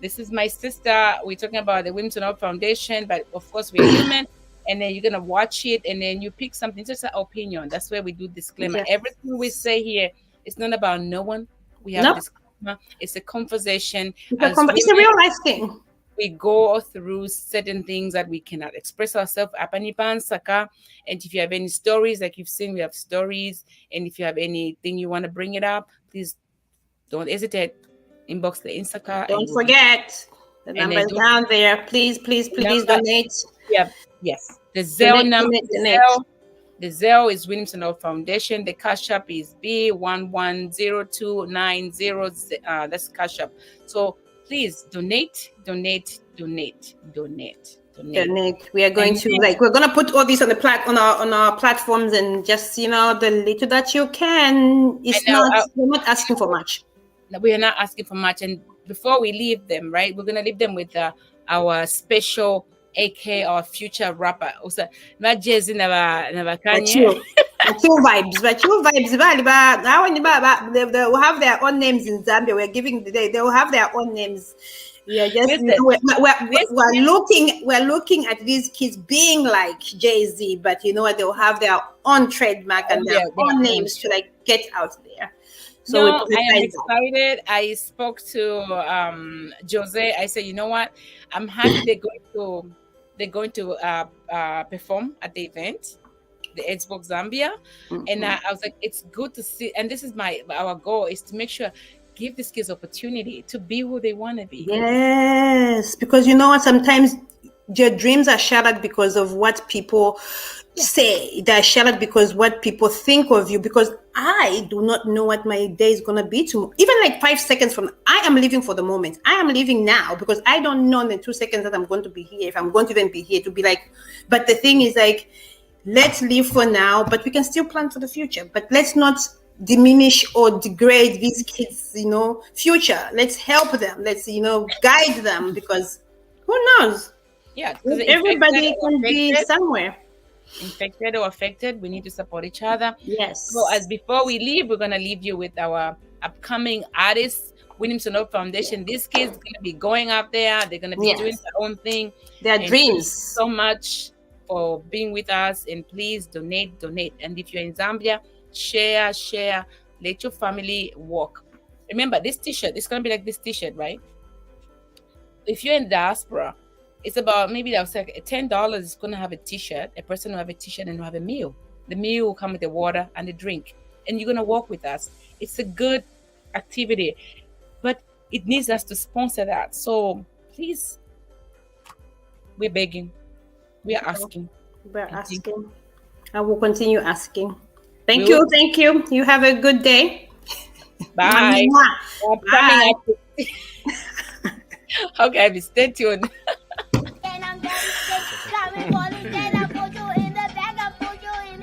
Speaker 1: this is my sister. We're talking about the Winnie Musonda Foundation, but of course we're human. And then you're gonna watch it, and then you pick something. It's just an opinion. That's where we do disclaimer.
Speaker 2: Yes.
Speaker 1: Everything we say here, it's not about no one. We have disclaimer. It's a conversation.
Speaker 2: It's a real life thing.
Speaker 1: We go through certain things that we cannot express ourselves. And if you have any stories, like you've seen, we have stories. And if you have anything you want to bring it up, please don't hesitate. Inbox the Insaka.
Speaker 2: Don't forget the number down there. Please donate.
Speaker 1: Yeah. Yes. The Zelle number. The Zelle is Winnie Musonda Foundation. The CashApp is Bee110290. That's CashApp. So please donate.
Speaker 2: We are going to we're gonna put all this on the on our platforms, and just, you know, the little that you can. We're not asking for much.
Speaker 1: We are not asking for much. And before we leave them, right, we're gonna leave them with our special AK, our future rapper. Also, not just in our Kanye.
Speaker 2: Two vibes. They will have their own names in Zambia. We're giving they will have their own names. We are just we're looking at these kids being like Jay-Z, but you know what? They'll have their own trademark and their own names to like get out there. So
Speaker 1: I am excited. I spoke to Jose. I said, you know what? I'm happy they're going to perform at the event, the AIDS Walk Zambia. And I was like, it's good to see. And this is our goal is to make sure, give these kids opportunity to be who they want to be.
Speaker 2: Yes, because you know what? Sometimes your dreams are shattered because of what people say. They're shattered because what people think of you. Because I do not know what my day is going to be tomorrow. Even like 5 seconds from now, I am living for the moment. I am living now because I don't know in the 2 seconds that I'm going to be here. If I'm going to even be here, to be like, but the thing is like, let's live for now, but we can still plan for the future. But let's not diminish or degrade these kids, you know, future. Let's help them. Let's, you know, guide them, because who knows?
Speaker 1: Yeah,
Speaker 2: everybody can be somewhere.
Speaker 1: Infected or affected, we need to support each other.
Speaker 2: Yes.
Speaker 1: So as before we leave, we're gonna leave you with our upcoming artists, Winnie Musonda Foundation. These kids are gonna be going out there. They're gonna be doing their own thing.
Speaker 2: Their dreams.
Speaker 1: So much for being with us, and please donate. And if you're in Zambia, share. Let your family walk. Remember, this T-shirt. It's gonna be like this T-shirt, right? If you're in diaspora, it's about maybe that was like $10. It's gonna have a T-shirt. A person will have a T-shirt and will have a meal. The meal will come with the water and the drink, and you're gonna walk with us. It's a good activity, but it needs us to sponsor that. So please, we're begging, we are asking.
Speaker 2: We're asking. I will continue asking. Thank you. You have a good day.
Speaker 1: Bye.
Speaker 2: Bye.
Speaker 1: Okay, stay tuned.
Speaker 5: And I'm gonna come and fall in, then I put you in the bag, I put you in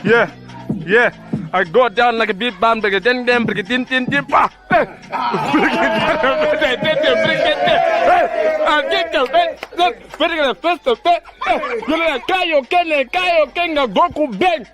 Speaker 3: Yeah, yeah. I go down like a beat bomb, like a din din, like a din din din, pa. I get the first of that. You're like Kayo Ken, Goku Bang.